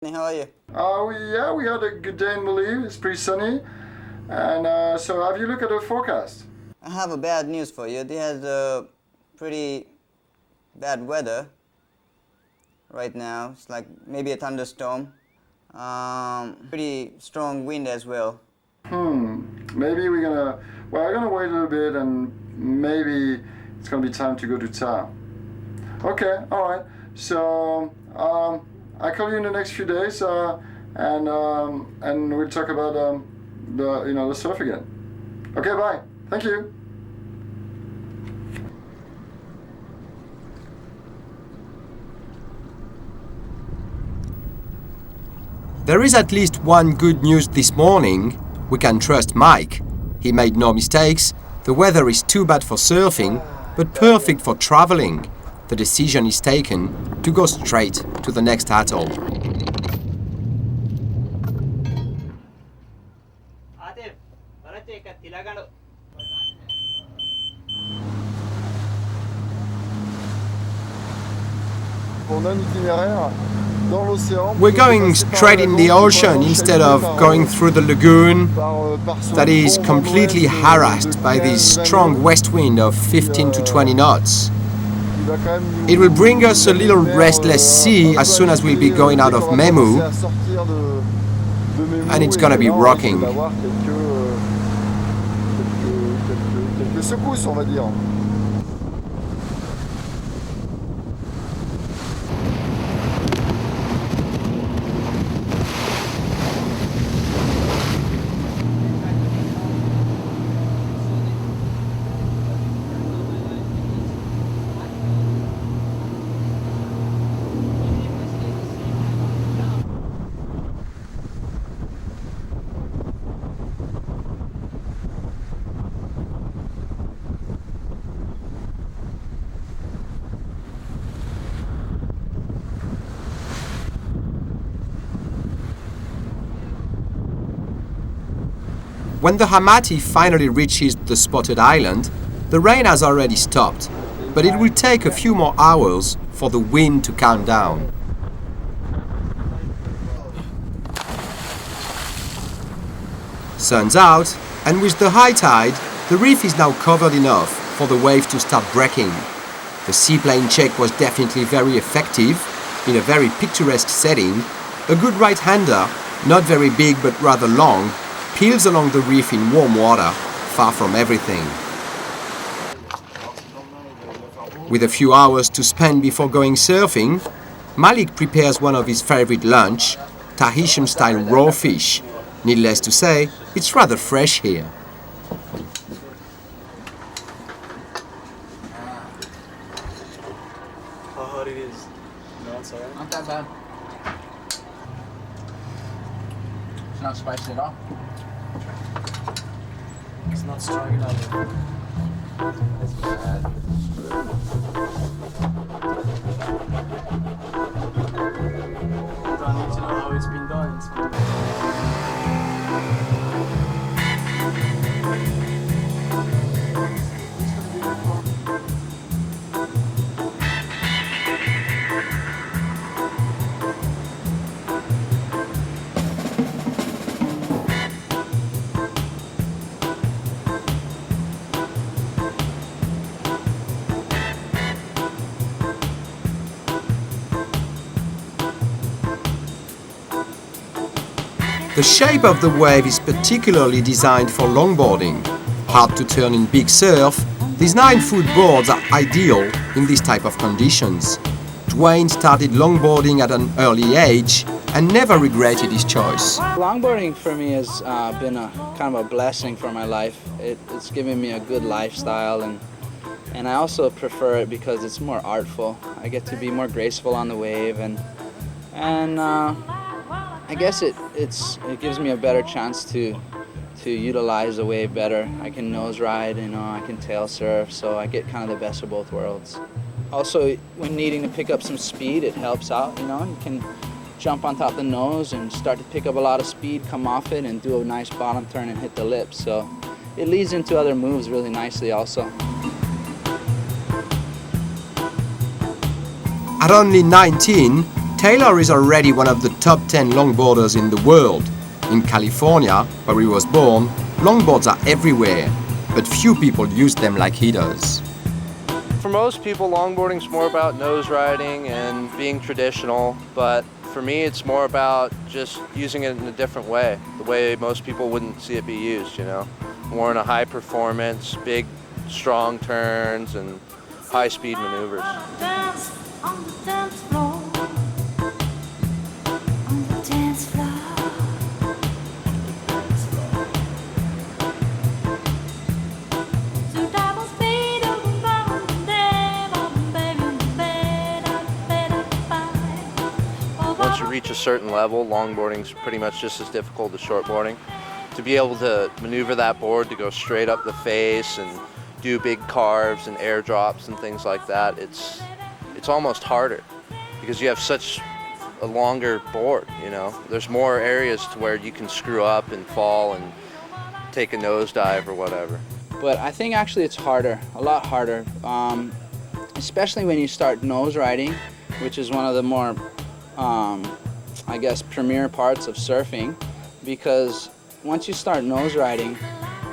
How are you? We had a good day in Maldives. It's pretty sunny. And so have you looked at the forecast? I have a bad news for you. There's pretty bad weather right now. It's like maybe a thunderstorm. Pretty strong wind as well. Maybe we're gonna wait a little bit and maybe it's gonna be time to go to Thaa. Okay, all right. So I'll call you in the next few days and we'll talk about the surf again. Okay, bye. Thank you. There is at least one good news this morning. We can trust Mike. He made no mistakes. The weather is too bad for surfing, but perfect for traveling. The decision is taken to go straight to the next atoll. We're going straight in the ocean instead of going through the lagoon that is completely harassed by this strong west wind of 15 to 20 knots. It will bring us a little restless sea as soon as we'll be going out of Meemu, and it's gonna be rocking. When the Hamachi finally reaches the spotted island, the rain has already stopped, but it will take a few more hours for the wind to calm down. Sun's out, and with the high tide, the reef is now covered enough for the wave to start breaking. The seaplane check was definitely very effective, in a very picturesque setting. A good right-hander, not very big but rather long, peels along the reef in warm water, far from everything. With a few hours to spend before going surfing, Malik prepares one of his favorite lunch, Tahitian-style raw fish. Needless to say, it's rather fresh here. How hot it is? No, it's alright. Not that bad. It's not spicy at all. It's not strong enough. That's bad. I need to know how it's been done. The shape of the wave is particularly designed for longboarding. Hard to turn in big surf, these 9-foot boards are ideal in this type of conditions. Duane started longboarding at an early age and never regretted his choice. Longboarding for me has been a kind of a blessing for my life. It's given me a good lifestyle, and I also prefer it because it's more artful. I get to be more graceful on the wave, and I guess it gives me a better chance to utilize the wave better. I can nose ride, I can tail surf, so I get kind of the best of both worlds. Also, when needing to pick up some speed, it helps out, You can jump on top of the nose and start to pick up a lot of speed, come off it, and do a nice bottom turn and hit the lip. So it leads into other moves really nicely also. At only 19, Taylor is already one of the top 10 longboarders in the world. In California, where he was born, longboards are everywhere, but few people use them like he does. For most people, longboarding's more about nose riding and being traditional, but for me, it's more about just using it in a different way, the way most people wouldn't see it be used, you know? More in a high performance, big, strong turns, and high-speed maneuvers. Once you reach a certain level, longboarding's pretty much just as difficult as shortboarding. To be able to maneuver that board to go straight up the face and do big carves and airdrops and things like that, it's almost harder because you have such a longer board, you know. There's more areas to where you can screw up and fall and take a nosedive or whatever. But I think actually it's harder, a lot harder, especially when you start nose riding, which is one of the more, I guess, premier parts of surfing, because once you start nose riding,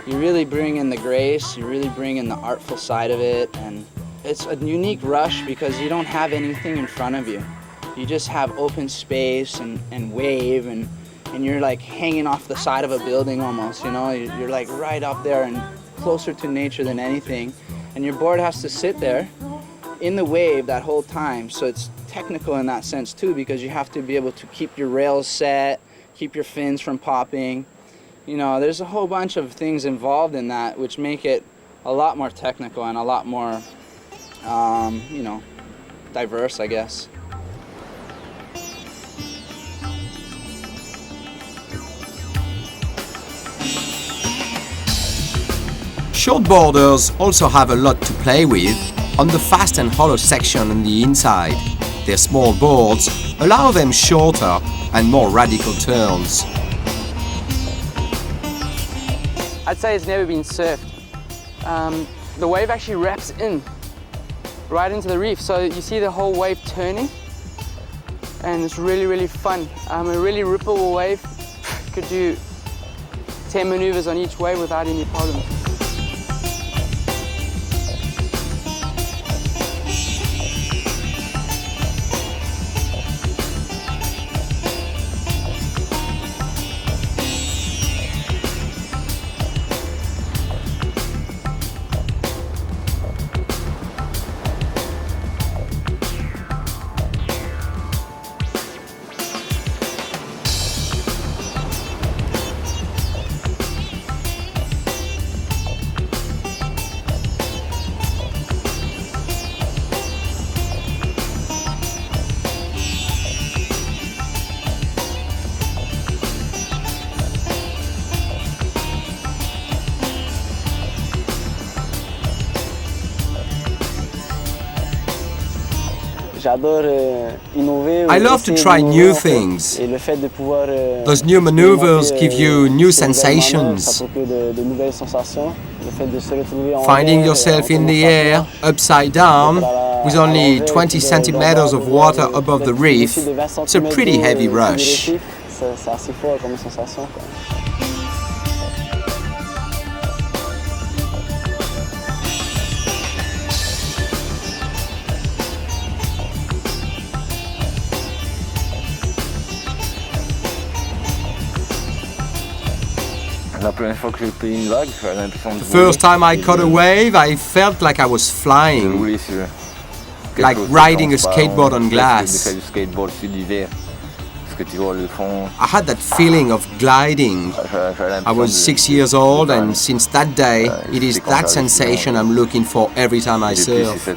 you really bring in the grace, you really bring in the artful side of it, and it's a unique rush because you don't have anything in front of you. You just have open space and wave, and you're like hanging off the side of a building almost, you know? You're like right up there and closer to nature than anything, and your board has to sit there in the wave that whole time, so it's technical in that sense too, because you have to be able to keep your rails set, keep your fins from popping. You know, there's a whole bunch of things involved in that which make it a lot more technical and a lot more, you know, diverse, I guess. Shortboarders also have a lot to play with on the fast and hollow section on the inside. Their small boards allow them shorter and more radical turns. I'd say it's never been surfed. The wave actually wraps in right into the reef, so you see the whole wave turning, and it's really, really fun. A really rippable wave could do 10 maneuvers on each wave without any problems. I love to try new things. Those new maneuvers give you new sensations. Finding yourself in the air, upside down, with only 20 centimeters of water above the reef, it's a pretty heavy rush. The first time I caught a wave, I felt like I was flying, like riding a skateboard on glass. I had that feeling of gliding. I was 6 years old, and since that day, it is that sensation I'm looking for every time I surf.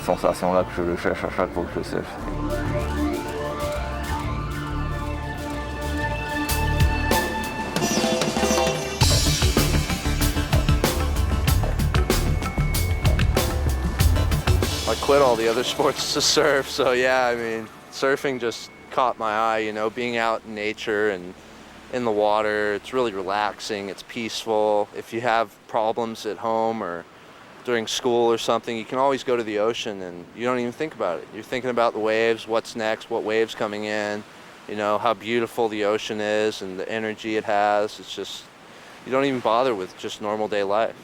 I quit all the other sports to surf, so yeah, I mean, surfing just caught my eye, you know, being out in nature and in the water. It's really relaxing, it's peaceful. If you have problems at home or during school or something, you can always go to the ocean and you don't even think about it. You're thinking about the waves, what's next, what waves coming in, you know, how beautiful the ocean is and the energy it has. It's just, you don't even bother with just normal day life.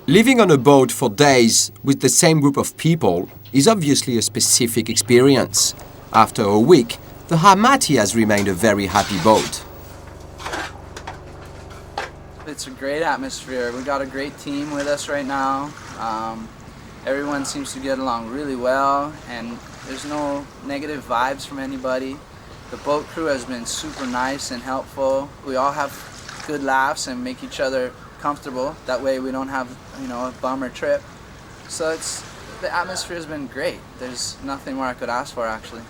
Living on a boat for days with the same group of people is obviously a specific experience. After a week, the Hamachi has remained a very happy boat. It's a great atmosphere. We got a great team with us right now. Everyone seems to get along really well, and there's no negative vibes from anybody. The boat crew has been super nice and helpful. We all have good laughs and make each other comfortable. That way we don't have, you know, a bummer trip. So the atmosphere has been great. There's nothing more I could ask for, actually.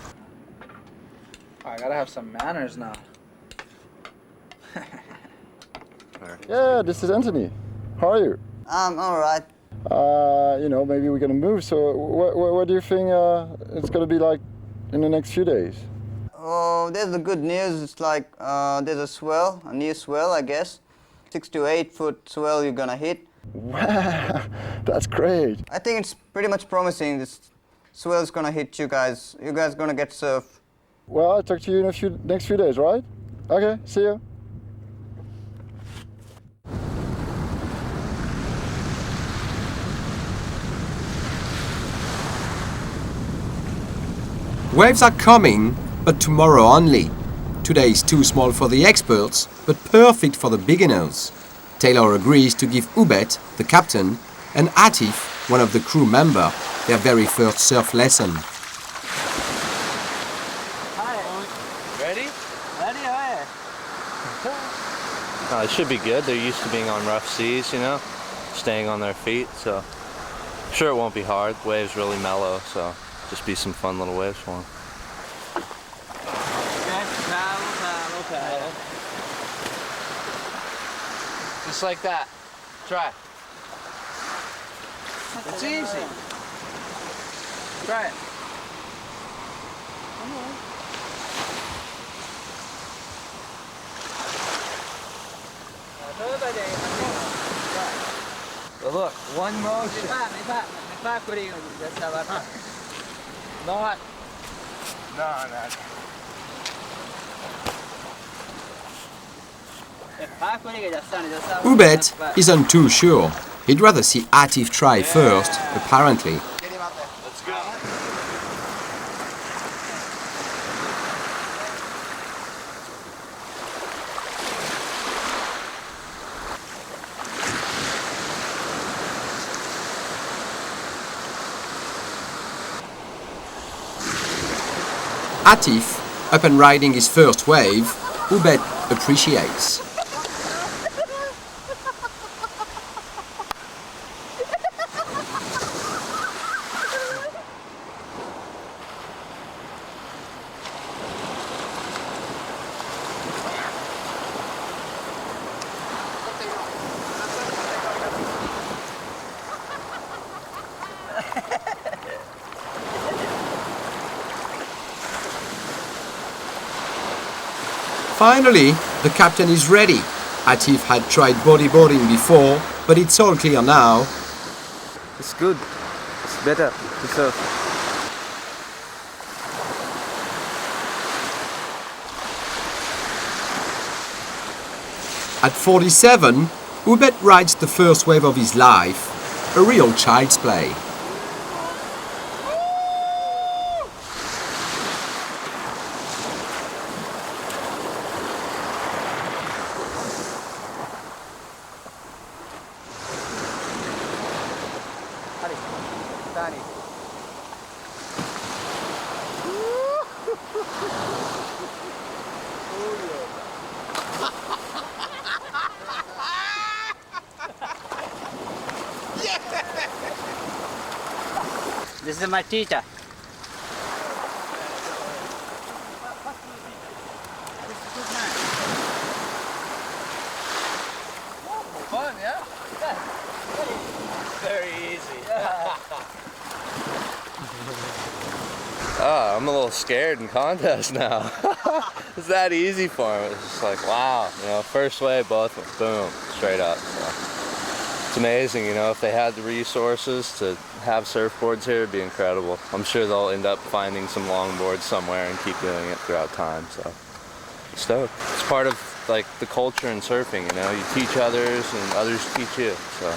I gotta have some manners now. Yeah, this is Antony. How are you? I'm alright. You know, maybe we're gonna move. So, what do you think it's gonna be like in the next few days? Oh, there's the good news. It's like there's a swell, a new swell, I guess. 6 to 8 foot swell you're gonna hit. Wow, that's great. I think it's pretty much promising. This swell's gonna hit you guys. You guys gonna get surf. Well, I'll talk to you in the next few days, right? Okay, see you. Waves are coming, but tomorrow only. Today is too small for the experts, but perfect for the beginners. Taylor agrees to give Ubet, the captain, and Atif, one of the crew members, their very first surf lesson. Ready? It should be good. They're used to being on rough seas, you know, staying on their feet, so I'm sure it won't be hard. The waves really mellow, so just be some fun little waves for them. Just like that. Try. It's easy. Try it. Well, look, one motion. Not. No. Ubet isn't too sure. He'd rather see Atif try first, apparently. Get him up there. Let's go. Atif, up and riding his first wave, Ubet appreciates. Finally, the captain is ready. Atif had tried bodyboarding before, but it's all clear now. It's good. It's better to surf. At 47, Ubet rides the first wave of his life, a real child's play. This is my teacher. Fun, yeah? Very easy. Oh, I'm a little scared in contest now. It's that easy for him. It's just like, wow, you know, first wave, both of them, boom, straight up. So it's amazing, you know, if they had the resources to have surfboards here, it'd be incredible. I'm sure they'll end up finding some longboards somewhere and keep doing it throughout time, so stoked. It's part of like the culture in surfing, you know, you teach others and others teach you, so